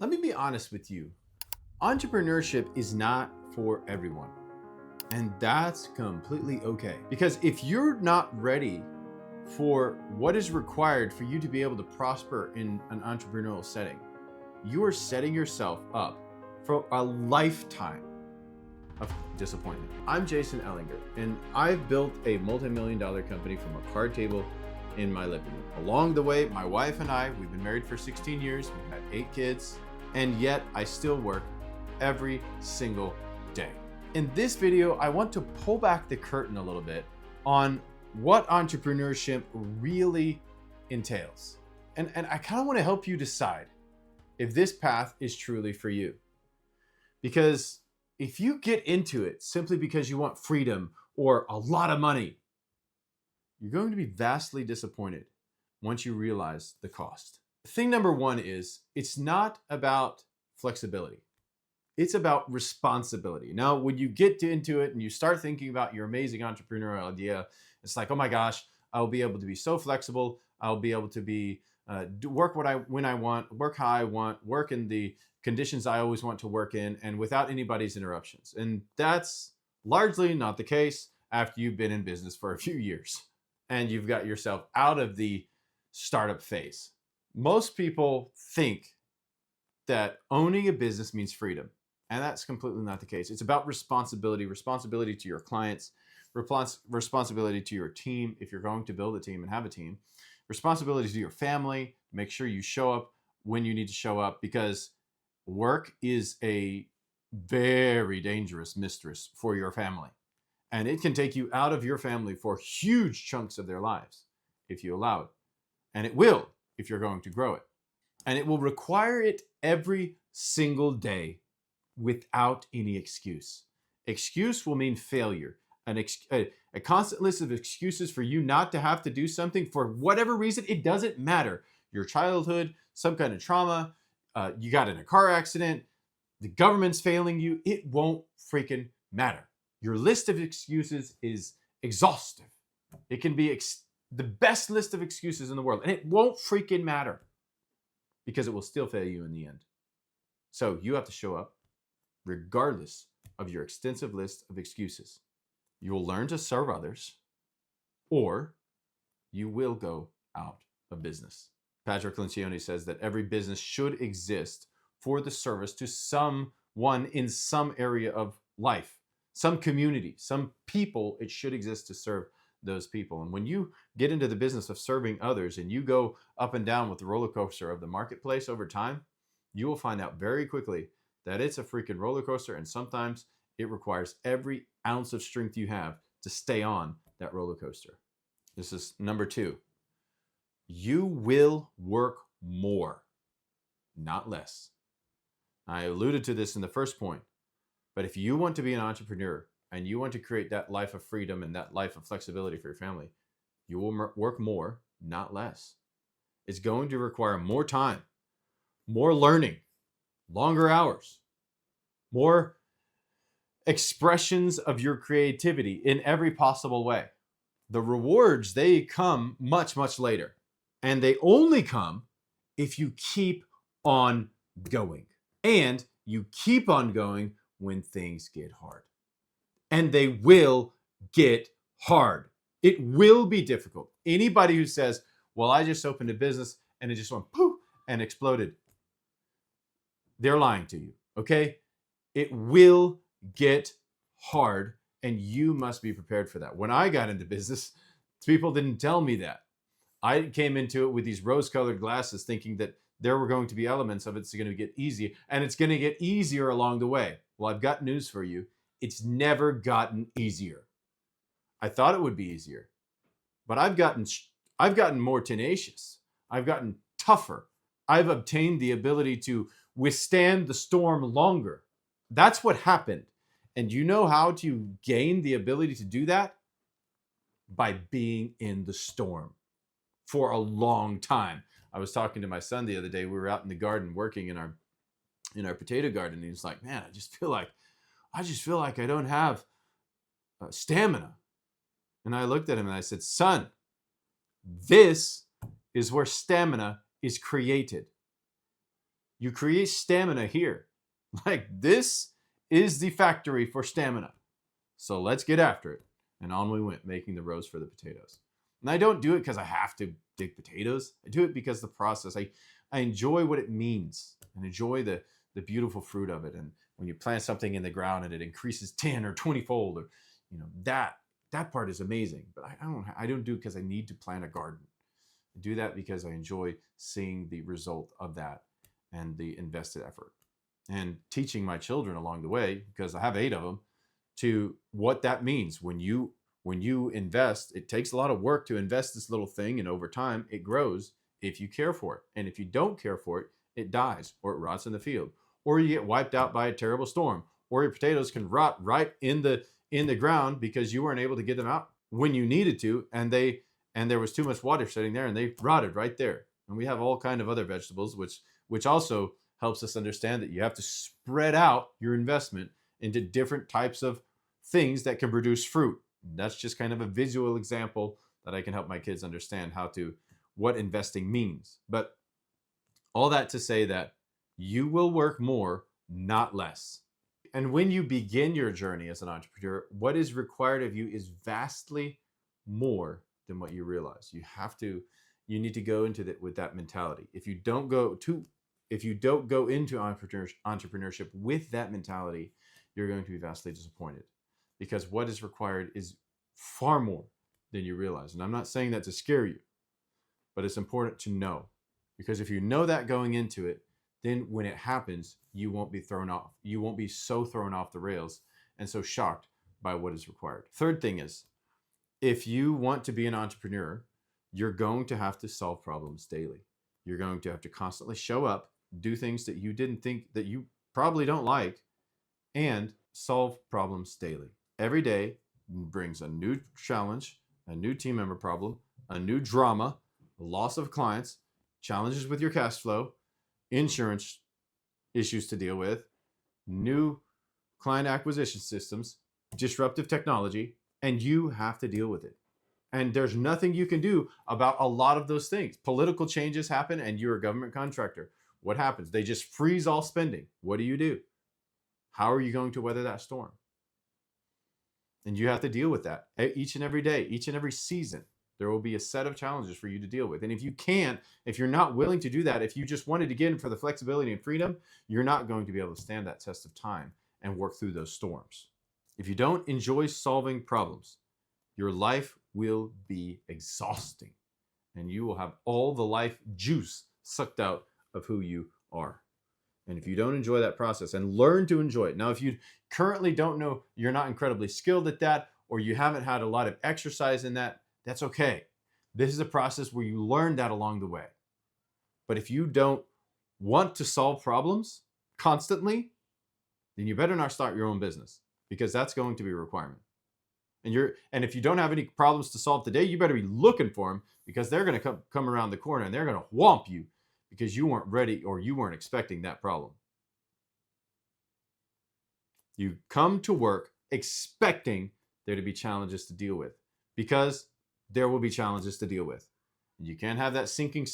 Let me be honest with you. Entrepreneurship is not for everyone. And that's completely okay. Because if you're not ready for what is required for you to be able to prosper in an entrepreneurial setting, you are setting yourself up for a lifetime of disappointment. I'm Jason Ellinger, and I've built a multi-million-dollar company from a card table in my living room. Along the way, my wife and I, we've been married for 16 years, we've had 8 kids, and yet I still work every single day. In this video, I want to pull back the curtain a little bit on what entrepreneurship really entails. And I kind of want to help you decide if this path is truly for you. Because if you get into it simply because you want freedom or a lot of money, you're going to be vastly disappointed once you realize the cost. Thing number one is it's not about flexibility. It's about responsibility. Now, when you get into it and you start thinking about your amazing entrepreneurial idea, it's like, oh my gosh, I'll be able to be so flexible. I'll be able to be work when I want, work how I want, work in the conditions I always want to work in, and without anybody's interruptions. And that's largely not the case after you've been in business for a few years and you've got yourself out of the startup phase. Most people think that owning a business means freedom, and that's completely not the case. It's about responsibility to your clients, responsibility to your team if you're going to build a team and have a team, responsibility to your family, make sure you show up when you need to show up, because work is a very dangerous mistress for your family, and it can take you out of your family for huge chunks of their lives if you allow it, and it will if you're going to grow it. And it will require it every single day without any excuse. Excuse will mean failure. A constant list of excuses for you not to have to do something for whatever reason. It doesn't matter. Your childhood, some kind of trauma, you got in a car accident, the government's failing you. It won't freaking matter. Your list of excuses is exhaustive. It can be the best list of excuses in the world, and it won't freaking matter because it will still fail you in the end. So you have to show up regardless of your extensive list of excuses. You will learn to serve others, or you will go out of business. Patrick Lencioni says that every business should exist for the service to someone in some area of life, some community, some people. It should exist to serve those people. And when you get into the business of serving others and you go up and down with the roller coaster of the marketplace over time, you will find out very quickly that it's a freaking roller coaster, and sometimes it requires every ounce of strength you have to stay on that roller coaster. This is number 2. You will work more, not less. I alluded to this in the first point, but if you want to be an entrepreneur and you want to create that life of freedom and that life of flexibility for your family, you will work more, not less. It's going to require more time, more learning, longer hours, more expressions of your creativity in every possible way. The rewards, they come much, much later. And they only come if you keep on going. And you keep on going when things get hard. And they will get hard. It will be difficult. Anybody who says, well, I just opened a business and it just went poof and exploded, they're lying to you, okay? It will get hard, and you must be prepared for that. When I got into business, people didn't tell me that. I came into it with these rose-colored glasses thinking that there were going to be elements of it's going to get easy, and it's going to get easier along the way. Well, I've got news for you. It's never gotten easier. I thought it would be easier, but I've gotten more tenacious. I've gotten tougher. I've obtained the ability to withstand the storm longer. That's what happened. And you know how to gain the ability to do that? By being in the storm for a long time. I was talking to my son the other day. We were out in the garden working in our potato garden. And he's like, man, I just feel like I don't have stamina. And I looked at him and I said, son, this is where stamina is created. You create stamina here. Like, this is the factory for stamina. So let's get after it. And on we went, making the rows for the potatoes. And I don't do it because I have to dig potatoes. I do it because the process, I enjoy what it means and enjoy the beautiful fruit of it. And when you plant something in the ground and it increases 10 or 20 fold, or that part is amazing. But I don't do it because I need to plant a garden. I do that because I enjoy seeing the result of that and the invested effort, and teaching my children along the way, because I have 8 of them, to what that means. When you invest, it takes a lot of work to invest this little thing, and over time it grows if you care for it. And if you don't care for it, it dies, or it rots in the field, or you get wiped out by a terrible storm, or your potatoes can rot right in the ground because you weren't able to get them out when you needed to, and there was too much water sitting there and they rotted right there. And we have all kind of other vegetables, which also helps us understand that you have to spread out your investment into different types of things that can produce fruit. That's just kind of a visual example that I can help my kids understand what investing means. But all that to say that you will work more, not less. And when you begin your journey as an entrepreneur, what is required of you is vastly more than what you realize. You need to go into that with that mentality. If you don't go into entrepreneurship with that mentality, you're going to be vastly disappointed, because what is required is far more than you realize. And I'm not saying that to scare you, but it's important to know, because if you know that going into it, then when it happens, you won't be thrown off. You won't be so thrown off the rails and so shocked by what is required. Third thing is, if you want to be an entrepreneur, you're going to have to solve problems daily. You're going to have to constantly show up, do things that you didn't think, that you probably don't like, and solve problems daily. Every day brings a new challenge, a new team member problem, a new drama, a loss of clients, challenges with your cash flow, insurance issues to deal with, new client acquisition systems, disruptive technology, and you have to deal with it. And there's nothing you can do about a lot of those things. Political changes happen and you're a government contractor. What happens? They just freeze all spending. What do? How are you going to weather that storm? And you have to deal with that each and every day, each and every season. There will be a set of challenges for you to deal with. And if you're not willing to do that, if you just wanted to get in for the flexibility and freedom, you're not going to be able to stand that test of time and work through those storms. If you don't enjoy solving problems, your life will be exhausting, and you will have all the life juice sucked out of who you are. And if you don't enjoy that process and learn to enjoy it. Now, if you currently don't know, you're not incredibly skilled at that, or you haven't had a lot of exercise in that, that's okay. This is a process where you learn that along the way. But if you don't want to solve problems constantly, then you better not start your own business, because that's going to be a requirement. And if you don't have any problems to solve today, you better be looking for them, because they're going to come around the corner and they're going to whomp you because you weren't ready or you weren't expecting that problem. You come to work expecting there to be challenges to deal with, because there will be challenges to deal with. And you can't have that sinking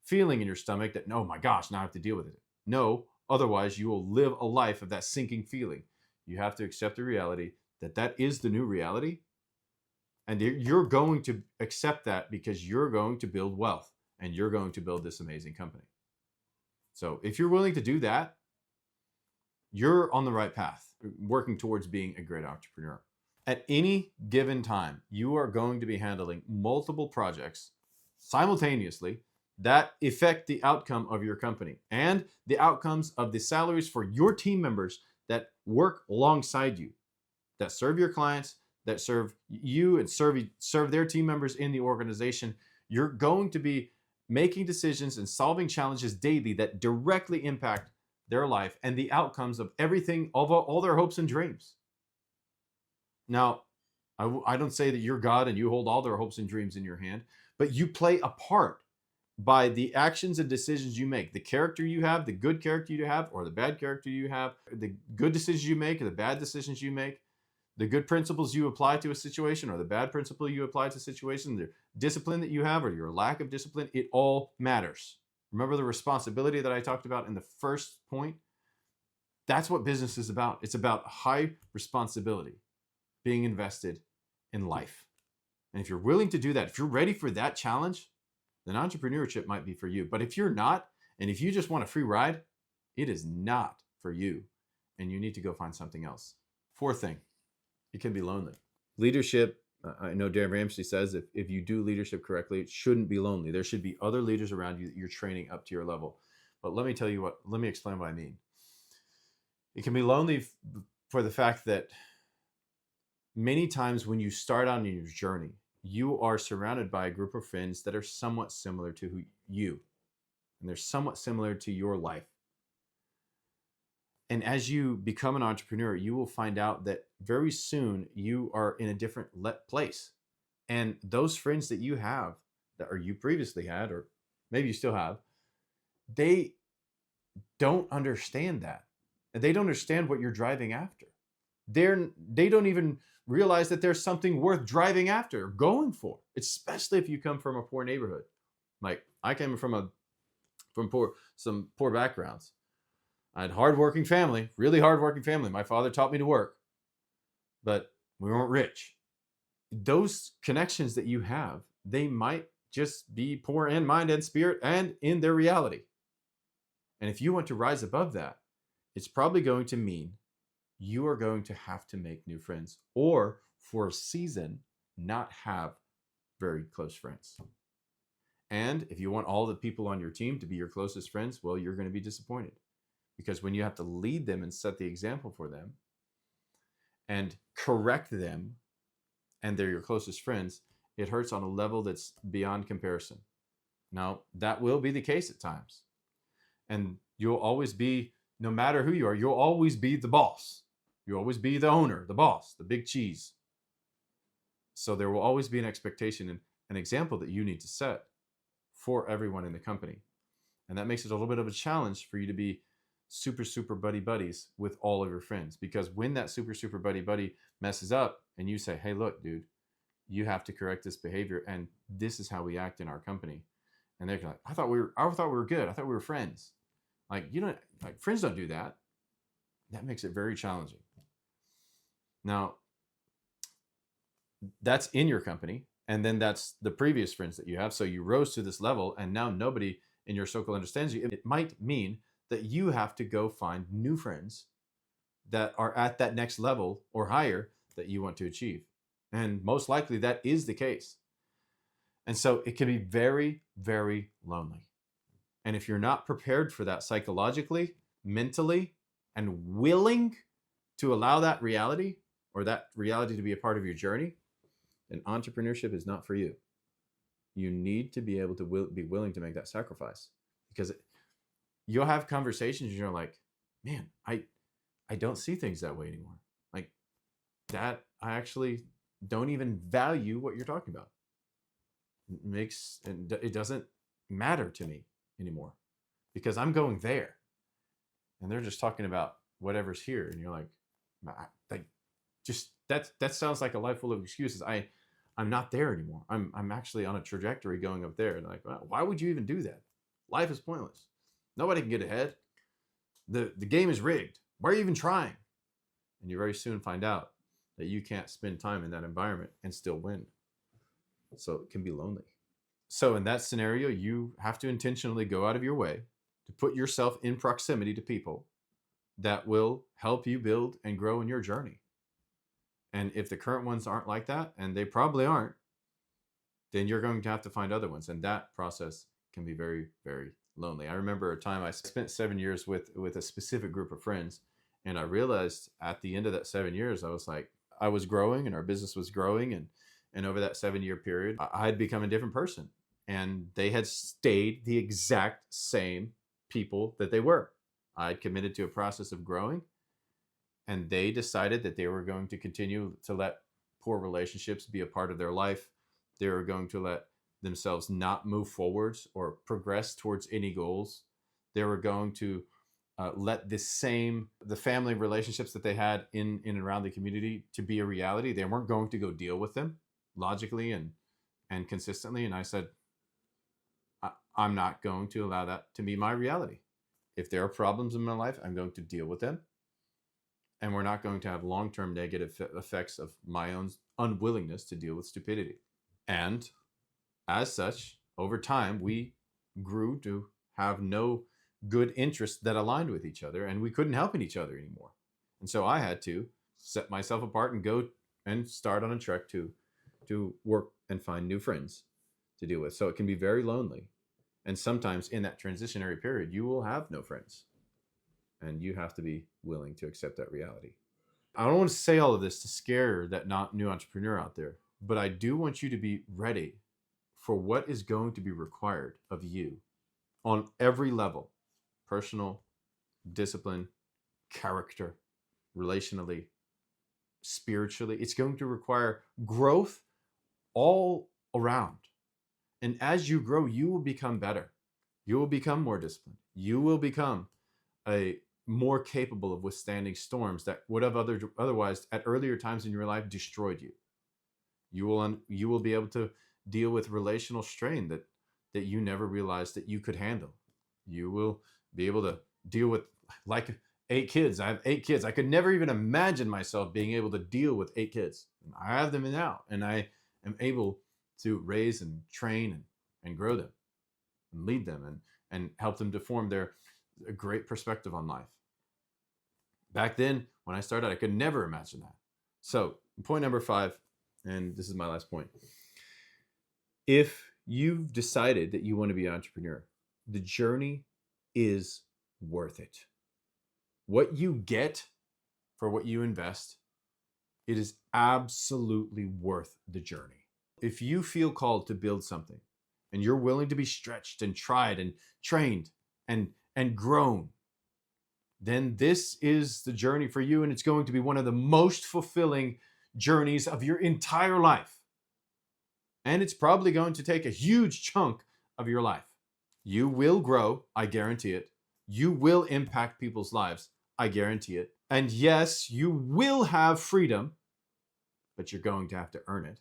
feeling in your stomach that, oh my gosh, now I have to deal with it. No, otherwise you will live a life of that sinking feeling. You have to accept the reality that is the new reality. And you're going to accept that, because you're going to build wealth and you're going to build this amazing company. So if you're willing to do that, you're on the right path, working towards being a great entrepreneur. At any given time, you are going to be handling multiple projects simultaneously that affect the outcome of your company and the outcomes of the salaries for your team members that work alongside you, that serve your clients, that serve you and serve their team members in the organization. You're going to be making decisions and solving challenges daily that directly impact their life and the outcomes of everything, of all their hopes and dreams. Now, I don't say that you're God and you hold all their hopes and dreams in your hand, but you play a part by the actions and decisions you make, the character you have, the good character you have, or the bad character you have, the good decisions you make or the bad decisions you make, the good principles you apply to a situation or the bad principle you apply to a situation, the discipline that you have or your lack of discipline, it all matters, Remember the responsibility that I talked about in the first point? That's what business is about. It's about high responsibility being invested in life. And if you're willing to do that, if you're ready for that challenge, then entrepreneurship might be for you. But if you're not, and if you just want a free ride, it is not for you. And you need to go find something else. Fourth thing, it can be lonely. Leadership, I know Dan Ramsey says if you do leadership correctly, it shouldn't be lonely. There should be other leaders around you that you're training up to your level. But let me explain what I mean. It can be lonely for the fact that many times when you start on your journey, you are surrounded by a group of friends that are somewhat similar to you, and they're somewhat similar to your life. And as you become an entrepreneur, you will find out that very soon you are in a different place. And those friends that you have, or you previously had, or maybe you still have, they don't understand that. And they don't understand what you're driving after. They don't even realize that there's something worth driving after, going for, especially if you come from a poor neighborhood. Like I came from some poor backgrounds. I had hardworking family, really hardworking family. My father taught me to work, but we weren't rich. Those connections that you have, they might just be poor in mind and spirit and in their reality. And if you want to rise above that, it's probably going to mean you are going to have to make new friends, or for a season, not have very close friends. And if you want all the people on your team to be your closest friends, well, you're going to be disappointed. Because when you have to lead them and set the example for them and correct them, and they're your closest friends, it hurts on a level that's beyond comparison. Now, that will be the case at times. And you'll always be, no matter who you are, you'll always be the boss. You'll always be the owner, the boss, the big cheese. So there will always be an expectation and an example that you need to set for everyone in the company. And that makes it a little bit of a challenge for you to be super buddy buddies with all of your friends, because when that super buddy messes up and you say, hey, look, dude, you have to correct this behavior, and this is how we act in our company, and they're like, I thought we were good, I thought we were friends. Like, friends don't do that. That makes it very challenging. Now, that's in your company, and then that's the previous friends that you have. So you rose to this level, and now nobody in your circle understands you. It might mean that you have to go find new friends that are at that next level or higher that you want to achieve. And most likely that is the case. And so it can be very, very lonely. And if you're not prepared for that psychologically, mentally, and willing to allow that reality, or that reality to be a part of your journey, then entrepreneurship is not for you. You need to be able to be willing to make that sacrifice, because you'll have conversations and you're like, man, I don't see things that way anymore. Like that, I actually don't even value what you're talking about. It doesn't matter to me anymore, because I'm going there and they're just talking about whatever's here. And you're like that sounds like a life full of excuses. I'm not there anymore. I'm actually on a trajectory going up there. And like, well, why would you even do that? Life is pointless. Nobody can get ahead. The game is rigged. Why are you even trying? And you very soon find out that you can't spend time in that environment and still win. So it can be lonely. So in that scenario, you have to intentionally go out of your way to put yourself in proximity to people that will help you build and grow in your journey. And if the current ones aren't like that, and they probably aren't, then you're going to have to find other ones. And that process can be very, very lonely. I remember a time I spent 7 years with a specific group of friends, and I realized at the end of that 7 years, I was growing and our business was growing, and over that 7-year period, I had become a different person, and they had stayed the exact same people that they were. I had committed to a process of growing, and they decided that they were going to continue to let poor relationships be a part of their life. They were going to let themselves not move forwards or progress towards any goals. They were going to let the family relationships that they had in and around the community to be a reality. They weren't going to go deal with them logically and consistently. And I said, I'm not going to allow that to be my reality. If there are problems in my life, I'm going to deal with them. And we're not going to have long-term negative effects of my own unwillingness to deal with stupidity. And as such, over time, we grew to have no good interests that aligned with each other, and we couldn't help each other anymore. And so I had to set myself apart and go and start on a trek to work and find new friends to deal with. So it can be very lonely. And sometimes in that transitionary period, you will have no friends. And you have to be willing to accept that reality. I don't want to say all of this to scare that new entrepreneur out there, but I do want you to be ready for what is going to be required of you on every level: personal, discipline, character, relationally, spiritually. It's going to require growth all around. And as you grow, you will become better. You will become more disciplined. You will become more capable of withstanding storms that would have otherwise at earlier times in your life destroyed you. You will be able to deal with relational strain that you never realized that you could handle. You will be able to deal with, like, 8 kids. I have 8 kids. I could never even imagine myself being able to deal with 8 kids. I have them now, and I am able to raise and train and grow them and lead them and help them to form a great perspective on life. Back then, when I started, I could never imagine that. So point number 5, and this is my last point. If you've decided that you want to be an entrepreneur, the journey is worth it. What you get for what you invest, it is absolutely worth the journey. If you feel called to build something and you're willing to be stretched and tried and trained and grown, then this is the journey for you, and it's going to be one of the most fulfilling journeys of your entire life. And it's probably going to take a huge chunk of your life. You will grow, I guarantee it. You will impact people's lives, I guarantee it. And yes, you will have freedom, but you're going to have to earn it.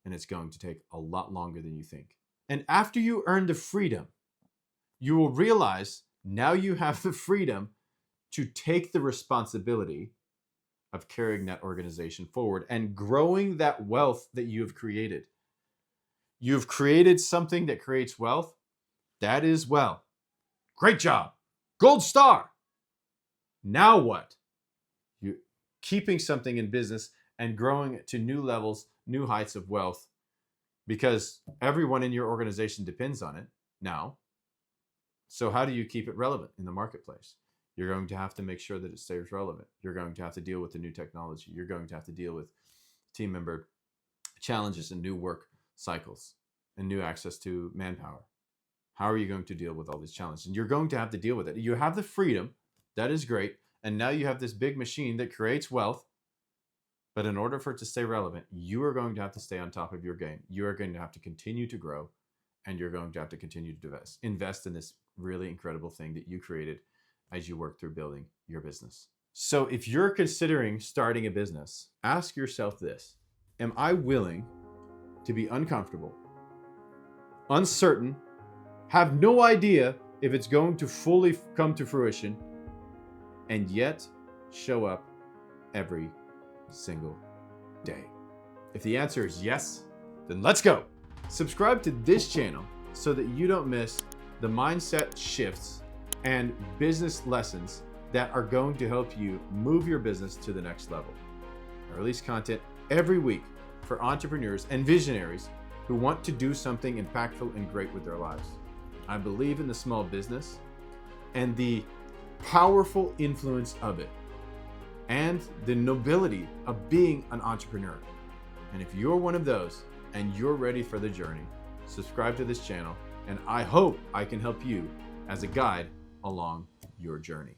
And it's going to take a lot longer than you think. And after you earn the freedom, you will realize now you have the freedom to take the responsibility of carrying that organization forward and growing that wealth that you have created. You've created something that creates wealth. That is, well, great job. Gold star. Now what? You're keeping something in business and growing it to new levels, new heights of wealth, because everyone in your organization depends on it now. So how do you keep it relevant in the marketplace? You're going to have to make sure that it stays relevant. You're going to have to deal with the new technology. You're going to have to deal with team member challenges and new work cycles and new access to manpower. How are you going to deal with all these challenges? And you're going to have to deal with it. You have the freedom. That is great. And now you have this big machine that creates wealth. But in order for it to stay relevant, you are going to have to stay on top of your game. You are going to have to continue to grow, and you're going to have to continue to invest in this really incredible thing that you created as you work through building your business. So if you're considering starting a business, ask yourself this: am I willing to be uncomfortable, uncertain, have no idea if it's going to fully come to fruition, and yet show up every single day? If the answer is yes, then let's go. Subscribe to this channel so that you don't miss the mindset shifts and business lessons that are going to help you move your business to the next level. I release content every week for entrepreneurs and visionaries who want to do something impactful and great with their lives. I believe in the small business and the powerful influence of it, and the nobility of being an entrepreneur. And if you're one of those and you're ready for the journey, subscribe to this channel, and I hope I can help you as a guide along your journey.